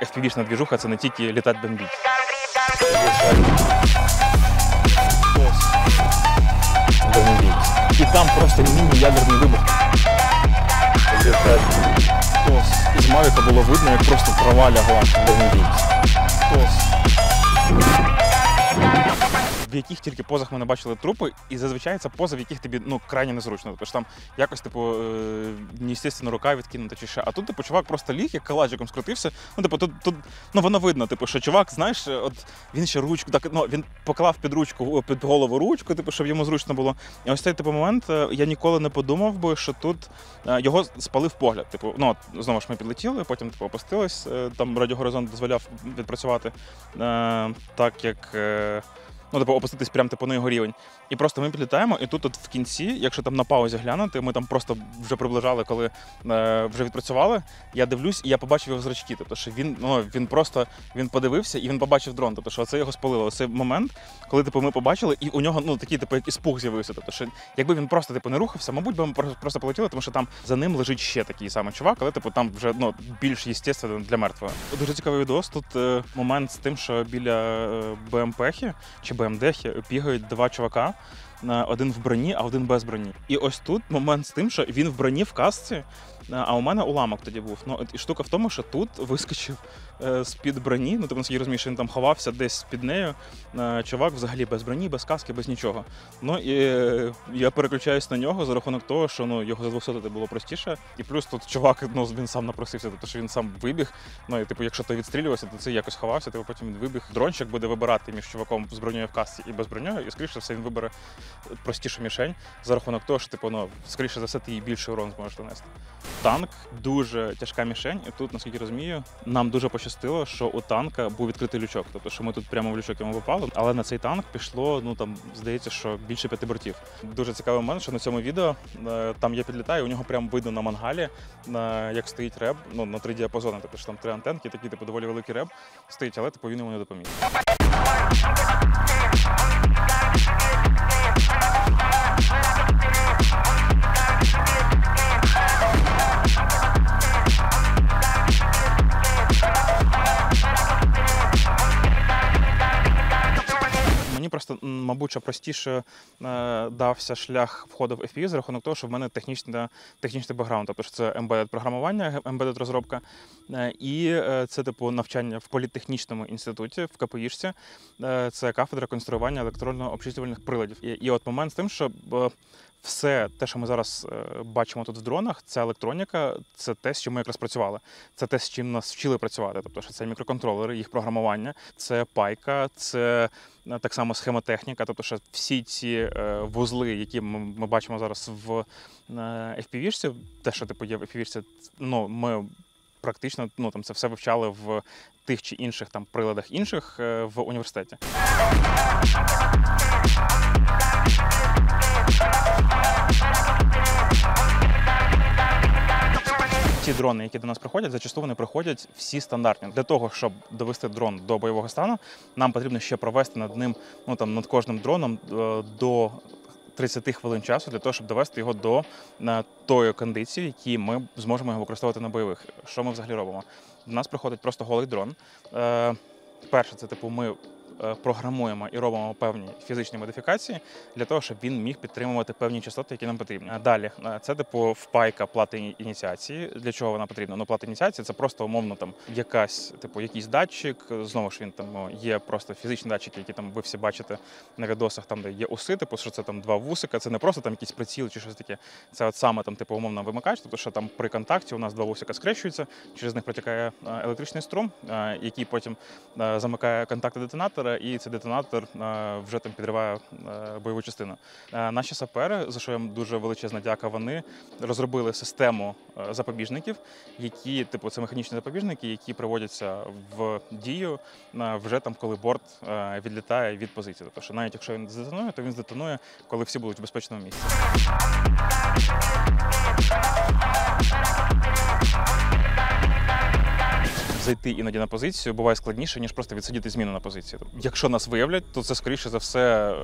FPV-шна двіжуха – це не тільки літати бомбіть. І там просто міні-ядерний вибух. Із Мавіка було видно, як просто трава лягла. В яких тільки позах ми не бачили трупи, і зазвичай це поза, в яких тобі крайне незручно. Тобто там якось неестественно рука відкинута чи ще. А тут чувак просто ліг, як калачиком скрутився. Тут воно видно, що чувак, знаєш, от він ще ручку, він поклав під голову ручку, щоб йому зручно було. І ось цей момент я ніколи не подумав би, що тут його спалив погляд. Знову ж ми підлетіли, потім опустились, там радіогоризонт дозволяв відпрацювати так, як опуститись прямо на його рівень. І просто ми підлітаємо, і тут в кінці, якщо там на паузі глянути, ми там просто вже приближали, коли вже відпрацювали, я дивлюсь, і я побачив його зрачки. Тобто, що він подивився, і він побачив дрон. Тобто, що це його спалило. Цей момент, коли ми побачили, і у нього такий як іспух з'явився. Тобто, що якби він просто не рухався, мабуть, би ми просто полетіли, тому що там за ним лежить ще такий самий чувак, але там вже більш естественно для мертвого. Дуже цікавий відос. Тут момент з тим, що біля БМП-хи чи БМД-хи бігають два чувака. Один в броні, а один без броні. І ось тут момент з тим, що він в броні, в касці, а у мене уламок тоді був. І штука в тому, що тут вискочив з-під броні, наскільки розумію, що він там ховався десь під нею, чувак взагалі без броні, без каски, без нічого. І я переключаюсь на нього за рахунок того, що його задвусотити було простіше. І плюс тут чувак, він сам напросився, тобто що він сам вибіг. І якщо ти відстрілювався, то це якось ховався, потім він вибіг. Дрончик буде вибирати між чуваком з бронею в касці і без бронею, і скоріше все він вибере простішу мішень за рахунок того, що скоріше за все ти їй більший урон зможеш нанести. Танк дуже тяжка мішень, і тут, наскільки розумію, нам дуже пощастило, що у танка був відкритий лючок. Тобто, що ми тут прямо в лючок йому попали, але на цей танк пішло, здається, що більше 5 бортів. Дуже цікавий момент, що на цьому відео, там я підлітаю, у нього прямо видно на мангалі, як стоїть реб, на 3 діапазони, тобто, що там 3 антенки, такий, доволі великий реб стоїть, але, він йому не допоміг. Мені просто, мабуть, що простіше дався шлях входу в FPV за рахунок того, що в мене технічний бекграунд, тобто це embedded програмування, embedded розробка, і це навчання в політехнічному інституті, в КПІшці, це кафедра конструювання електронно-обчислювальних приладів. І от момент з тим, що все те, що ми зараз бачимо тут в дронах, це електроніка, це те, з чим ми якраз працювали. Це те, з чим нас вчили працювати. Тобто, що це мікроконтролери, їх програмування, це пайка, це так само схемотехніка. Тобто, що всі ці вузли, які ми бачимо зараз в FPV-шці, те, що є в FPV-шці, ми практично це все вивчали в тих чи інших приладах інших в університеті. Ті дрони, які до нас приходять, зачасту вони приходять всі стандартні. Для того, щоб довести дрон до бойового стану, нам потрібно ще провести над ним, над кожним дроном до 30 хвилин часу для того, щоб довести його до тої кондиції, які ми зможемо його використовувати на бойових. Що ми взагалі робимо? До нас приходить просто голий дрон. Перше, це ми програмуємо і робимо певні фізичні модифікації для того, щоб він міг підтримувати певні частоти, які нам потрібні. Далі, це впайка плати ініціації. Для чого вона потрібна? Плата ініціації – це просто умовно якийсь датчик. Знову ж він є просто фізичні датчики, які ви всі бачите на відосах, де є уси, що це 2 вусика. Це не просто якийсь приціл чи щось таке. Це саме умовно вимикач, тобто що при контакті у нас 2 вусика скрещуються, через них протікає електричний струм, який потім замикає контакти детонатора, і цей детонатор вже підриває бойову частину. Наші сапери, за що їм дуже величезна дяка, вони розробили систему запобіжників, які, це механічні запобіжники, які приводяться в дію вже коли борт відлітає від позиції. Тобто, що навіть якщо він здетонує, то він здетонує, коли всі будуть в безпечному місці. Зайти іноді на позицію буває складніше, ніж просто відсидіти зміну на позиції. Якщо нас виявлять, то це, скоріше за все,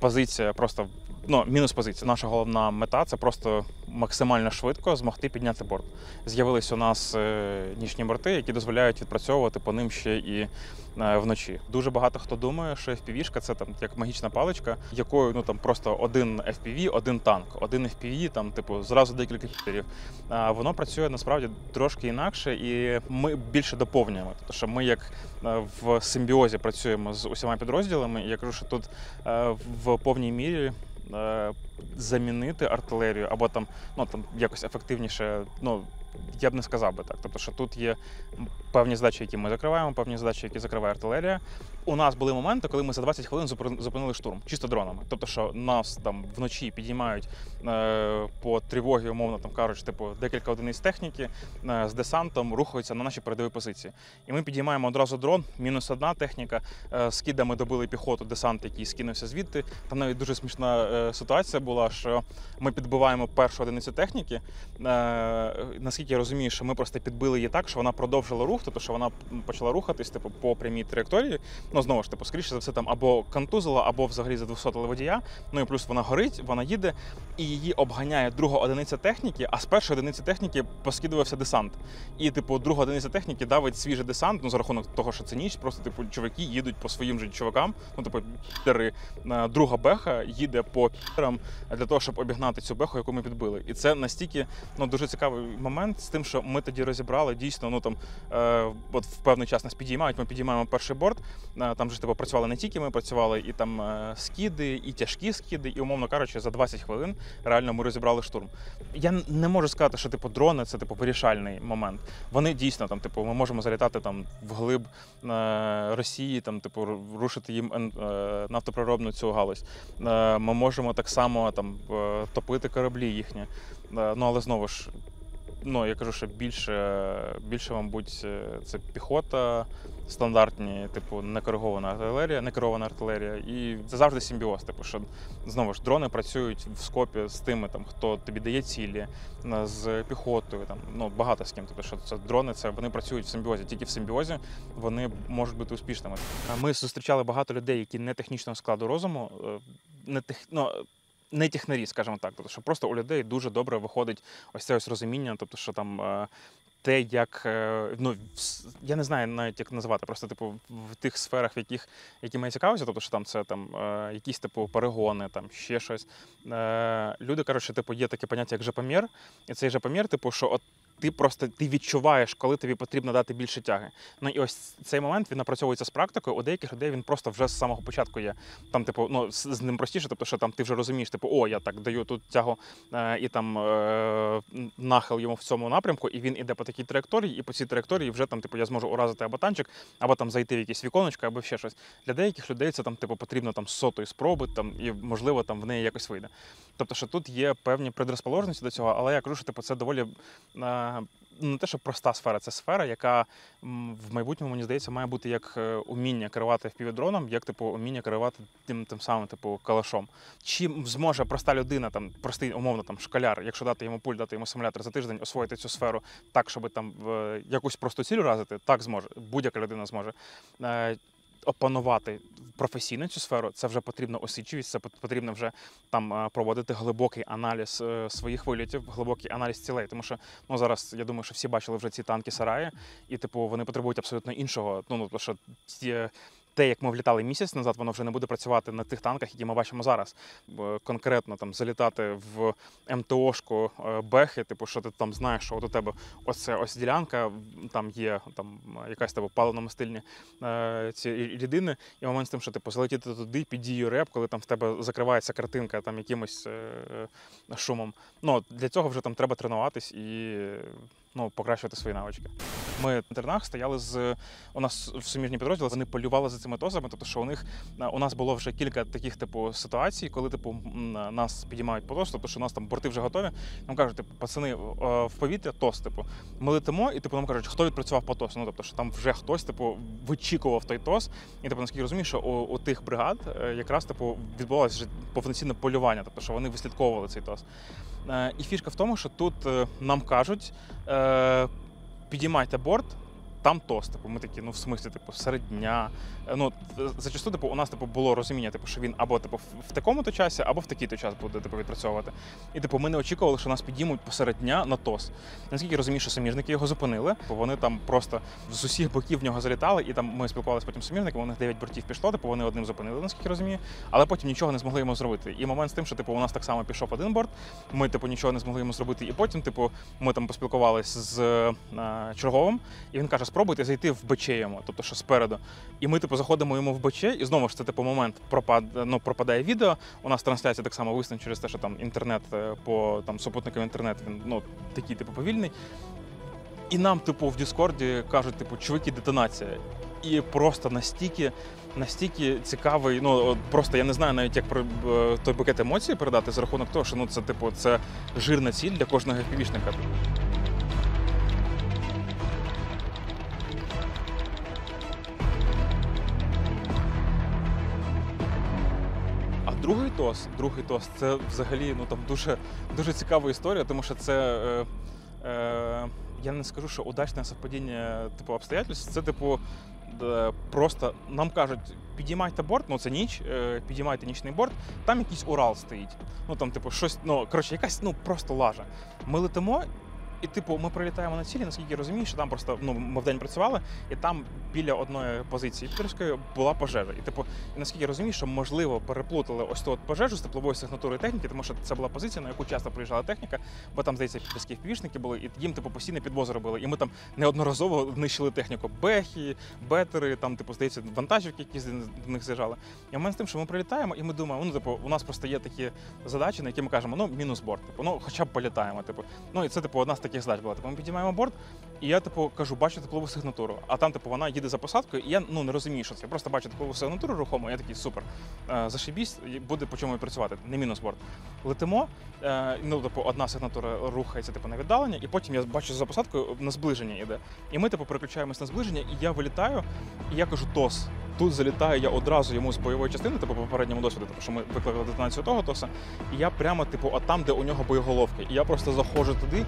позиція просто, ну, мінус позиція. Наша головна мета – це просто максимально швидко змогти підняти борт. З'явились у нас нічні борти, які дозволяють відпрацьовувати по ним ще і вночі. Дуже багато хто думає, що FPV-шка – це там як магічна паличка, якою, ну, там просто один FPV, один танк, один FPV, там, типу, зразу декілька хітерів. Воно працює насправді трошки інакше, і ми більше доповнюємо. Тобто, що ми як в симбіозі працюємо з усіма підрозділами, і я кажу, що тут в повній мірі замінити артилерію або там, ну, там якось ефективніше, ну, я б не сказав би так. Тобто, що тут є певні задачі, які ми закриваємо, певні задачі, які закриває артилерія. У нас були моменти, коли ми за 20 хвилин зупинили штурм, чисто дронами. Тобто, що нас там вночі підіймають по тривогі, умовно там кажуть, типу, декілька одиниць техніки з десантом рухаються на наші передові позиції. І ми підіймаємо одразу дрон, мінус одна техніка, скидами добили піхоту, десант, який скинувся звідти. Там навіть дуже смішна ситуація була, що ми підбиваємо першу одиницю техніки. Наскільки я розумію, що ми просто підбили її так, що вона продовжила рух, тобто що вона почала рухатись типу, по прямій траєкторії. Ну, знову ж типу, скоріше за все, там або контузила, або взагалі задвусотили водія. Ну і плюс вона горить, вона їде, і її обганяє друга одиниця техніки, а з першої одиниці техніки поскидувався десант. І, типу, друга одиниця техніки давить свіжий десант, ну, за рахунок того, що це ніч, просто, типу, чуваки їдуть по своїм же чувакам, ну, типу, пітери, друга беха їде по пітерам для того, щоб обігнати цю беху, яку ми підбили. І це настільки, ну, дуже цікавий момент з тим, що ми тоді розібрали, дійсно, ну, там, от в певний час нас підіймають, ми підіймаємо перший борт, там же, типу, працювали не тільки ми, працювали і там скиди, і тяжкі скиди, і, умовно кажучи, за 20 хвилин реально ми розібрали штурм. Я не можу сказати, що, типу, дрони – це, типу, вирішальний момент. Вони дійсно, там, типу, ми можемо залітати там вглиб Росії, там, типу, рушити їм нафтопроробну цю галузь. Ми можемо так само там топити кораблі їхні. Ну, але знову ж, ну, я кажу, що більше, мабуть, це піхота, стандартні, типу, некерована артилерія. І це завжди симбіоз, типу, що, знову ж, дрони працюють в скопі з тими, там, хто тобі дає цілі, з піхотою, там, ну, багато з ким. Тобто, що це дрони, вони працюють в симбіозі. Тільки в симбіозі вони можуть бути успішними. Ми зустрічали багато людей, які не технічного складу розуму, не технарі, скажімо так, тобто, що просто у людей дуже добре виходить ось це ось розуміння, тобто, що там те, як, ну, я не знаю навіть, як називати, просто, типу, в тих сферах, які мене цікавляться, тобто, що там це там якісь, типу, перегони, там, ще щось. Люди кажуть, що, типу, є таке поняття, як жопомір, і цей жопомір, типу, що от ти відчуваєш, коли тобі потрібно дати більше тяги. Ну і ось цей момент, він напрацьовується з практикою. У деяких людей він просто вже з самого початку є. Там, типу, ну, з ним простіше, тобто, що там ти вже розумієш, типу, о, я так даю тут тягу і там нахил йому в цьому напрямку, і він іде по такій траєкторії, і по цій траєкторії вже там, типу, я зможу уразити або танчик, або там зайти в якесь віконечко, або ще щось. Для деяких людей це там, типу, потрібно там з 100-ї спроби, там, і, можливо, там в неї якось вийде. Тобто, що тут є певні предрозположеності до цього, але я кажу, що, типу, це доволі не те, що проста сфера, це сфера, яка в майбутньому, мені здається, має бути як уміння керувати FPV-дроном, як, типу, уміння керувати тим самим, типу, калашом. Чи зможе проста людина, там, простий, умовно, там, школяр, якщо дати йому пульт, дати йому симулятор за тиждень, освоїти цю сферу так, щоб там якусь просту ціль уразити? Так, зможе. Будь-яка людина зможе. Опанувати професійно цю сферу, це вже потрібна осидчивість, це потрібно вже там проводити глибокий аналіз своїх вилітів, глибокий аналіз цілей. Тому що, ну, зараз, я думаю, що всі бачили вже ці танки-сараї, і, типу, вони потребують абсолютно іншого. Ну, тому що те, як ми влітали місяць назад, воно вже не буде працювати на тих танках, які ми бачимо зараз. Конкретно там залітати в МТОшку бехи, типу, що ти там знаєш, що от у тебе ось ділянка, там є там якась типу, паливно-мастильні ці рідини, і момент з тим, що типу, залетіти туди під дією реп, коли там в тебе закривається картинка там якимось шумом. Ну, для цього вже там треба тренуватись і покращувати свої навички. Ми в тернах стояли у нас в суміжні підрозділи, вони полювали за цими тозами, тобто що у нас було вже кілька таких типу ситуацій, коли типу нас підіймають по тос, тобто що у нас там борти вже готові. Нам кажуть, типу, пацани, в повітря тос, типу. Ми летимо, і типу нам кажуть, хто відпрацював по тосу. Ну, тобто, що там вже хтось типу вичікував той тос. І типу, наскільки розумію, що у тих бригад якраз типу відбувалося вже повноцінне полювання, тобто що вони вислідковували цей тос. І фішка в тому, що тут нам кажуть, підіймайте борт, там ТОС, типу, ми такі, ну в смислі, типу, серед дня. Ну, зачасту, типу, у нас типу, було розуміння, типу, що він або типу, в такому-то часі, або в такий-то час буде типу, відпрацьовувати. І типу, ми не очікували, що нас підіймуть посеред дня на ТОС. Наскільки я розумію, що суміжники його зупинили, бо вони там просто з усіх боків в нього залітали, і там ми спілкувалися потім з суміжниками, у них 9 бортів пішло, типу, вони одним зупинили, наскільки я розумію, але потім нічого не змогли йому зробити. І момент з тим, що типу, у нас так само пішов один борт, ми типу, нічого не змогли йому зробити, і потім типу, ми там поспілкувалися з черговим, і він каже, спробуйте зайти в БЧ йому, тобто що спереду. І ми типу, заходимо йому в БЧ, і знову ж це типу, момент пропадає відео, у нас трансляція так само висне через те, що там інтернет по там, супутниковий інтернет, він ну, такий типу, повільний. І нам, типу, в Діскорді кажуть, типу, чуваки, детонація. І просто настільки цікавий, ну, просто я не знаю навіть, як той букет емоцій передати за рахунок того, що ну, це, типу, це жирна ціль для кожного FPV-шника. А другий ТОС, це взагалі ну, там, дуже цікава історія, тому що це... я не скажу, що удачне совпадіння типу обстоятельств. Це типу просто нам кажуть, підіймайте борт, ну це ніч, підіймайте нічний борт, там якийсь Урал стоїть. Ну там, типу, щось, ну коротше, якась ну просто лажа. Ми летимо. І, типу, ми прилітаємо на цілі, наскільки я розумію, що там просто, ну, ми вдень працювали, і там біля одної позиції підтримки була пожежа. І, типу, наскільки я розумію, що, можливо, переплутали ось ту от пожежу з тепловою сигнатурою техніки, тому що це була позиція, на яку часто приїжджала техніка, бо там, здається, підвізки впівішники були, і їм, типу, постійно підвози робили. І ми там неодноразово нищили техніку. Бехи, бетери, там, типу, здається, вантажівки, які в них з'їжджали. І момент з тим, що ми прилітаємо, і ми думаємо, ну, типу, у нас просто є такі задачі, на які ми кажемо, ну, мінус борт, типу, ну, хоча б політаємо, типу. Ну, і це, типу, одна з таких задач була. Типу, ми підіймаємо борт, і я, типу, кажу, бачу теплову сигнатуру. А там, типу, вона їде за посадкою, і я, ну, не розумію, що це. Я просто бачу теплову сигнатуру рухому, і я такий, супер, зашибісь, буде по чому працювати, не мінус борт. Летимо, ну, типу, одна сигнатура рухається, типу, на віддалення, і потім я бачу за посадкою на зближення йде. І ми, типу, переключаємось на зближення, і я вилітаю, і я кажу, ТОС. Тут залітаю я одразу йому з бойової частини, типу, по попередньому досвіду, тому що ми викликали детонацію того ТОСа, і я прямо, типу, от там, де у нього боєголовки. І я просто заходжу туди,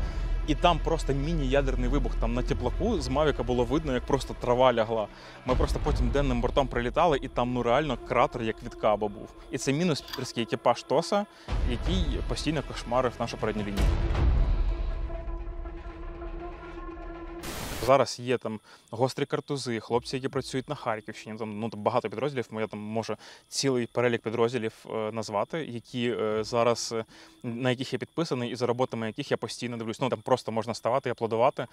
і там просто міні-ядерний вибух. Там на теплаку з Мавіка було видно, як просто трава лягла. Ми просто потім денним бортом прилітали, і там ну реально кратер як від каба був. І це мінус підтримський екіпаж ТОСа, який постійно кошмарив нашу передню лінію. Зараз є там гострі картузи, хлопці, які працюють на Харківщині. Там ну там багато підрозділів. Я там можу цілий перелік підрозділів назвати, які зараз на яких я підписаний, і за роботами яких я постійно дивлюсь. Ну там просто можна ставати і аплодувати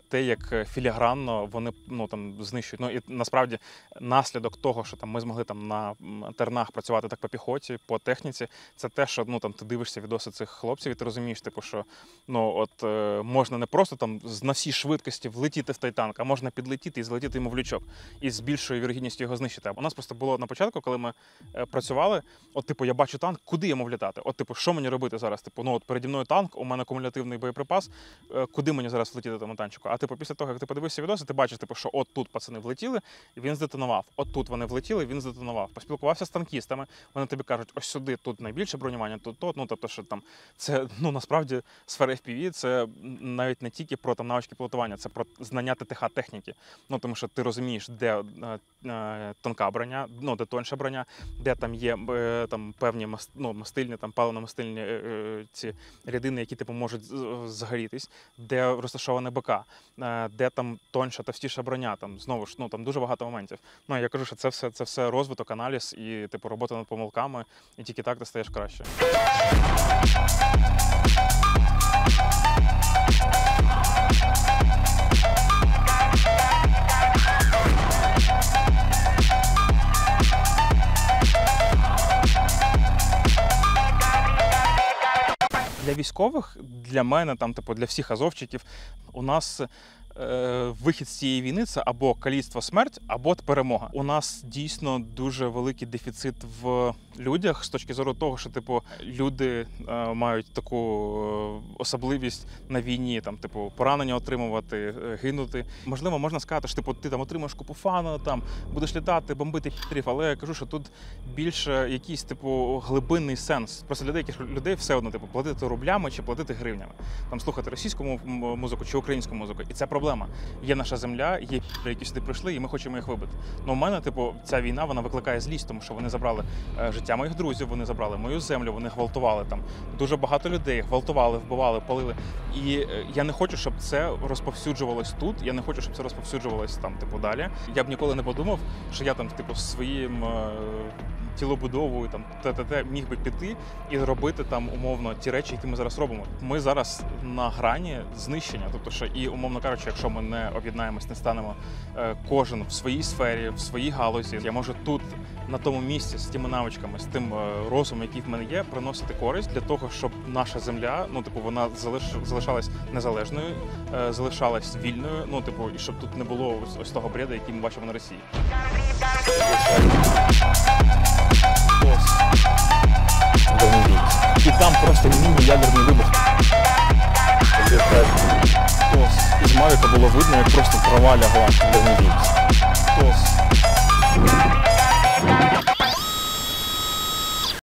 те, як філігранно вони ну там знищують. Ну і насправді наслідок того, що там ми змогли там на тернах працювати так по піхоті, по техніці, це те, що ну там ти дивишся відоси цих хлопців, і ти розумієш, типу, що ну от можна не просто там на всій швидкості влетіти в той танк, а можна підлетіти і злетіти йому в лючок. І з більшою вірогідністю його знищити. У нас просто було на початку, коли ми працювали, от типу, я бачу танк, куди йому влітати? От типу, що мені робити зараз? Типу, ну от переді мною танк, у мене кумулятивний боєприпас, куди мені зараз влетіти тому танчику? А типу, після того, як ти подивився відоси, ти бачиш, типу, що от тут пацани влетіли, і він здетонував. От тут вони влетіли, він здетонував. Поспілкувався з танкістами, вони тобі кажуть, ось сюди, тут найбільше бронювання, тут, ну тобто, що там, це, ну насправді, сфера FPV, це навіть не тільки про там навички пілотування, це про знання ТТХ техніки. Ну, тому що ти розумієш, де тонка броня, ну, де тонша броня, де там є там, певні мастильні, там, паливно-мастильні ці рідини, які типу, можуть загорітись, де розташоване БК, де там тонша, товстіша броня, там, знову ж, ну, там дуже багато моментів. Ну, я кажу, що це все розвиток, аналіз і типу, робота над помилками, і тільки так ти стаєш краще. Для військових, для мене, там, типу, для всіх азовчиків, у нас вихід з цієї війни – це або каліцтво, смерть, або перемога. У нас дійсно дуже великий дефіцит в людях з точки зору того, що типу люди мають таку особливість на війні, там типу поранення отримувати, гинути. Можливо, можна сказати, що типу ти там отримаєш купу фану, там будеш літати, бомбити пітрів, але я кажу, що тут більше якийсь типу глибинний сенс. Просто для деяких людей все одно типу платити рублями чи платити гривнями. Там слухати російську музику чи українську музику. І це проблема. Є наша земля, є які сюди прийшли, і ми хочемо їх вибити. Ну, у мене, типу, ця війна, вона викликає злість, тому що вони забрали життя моїх друзів, вони забрали мою землю, вони гвалтували там. Дуже багато людей гвалтували, вбивали, палили. І я не хочу, щоб це розповсюджувалось тут, я не хочу, щоб це розповсюджувалось там, типу, далі. Я б ніколи не подумав, що я там, типу, своїм тілобудовою, там, міг би піти і робити там, умовно, ті речі, які ми зараз робимо. Ми зараз на грані знищення, тобто, що і, умовно кажучи, якщо ми не об'єднаємось, не станемо кожен в своїй сфері, в своїй галузі, я можу тут, на тому місці, з тими навичками, з тим розумом, який в мене є, приносити користь для того, щоб наша земля, ну, типу, вона залишалась незалежною, залишалась вільною, ну, типу, і щоб тут не було ось того бреду, який ми бачимо на Росії. І там просто міні-ядерний вибух. Із Мавіка було видно, як просто трава лягла.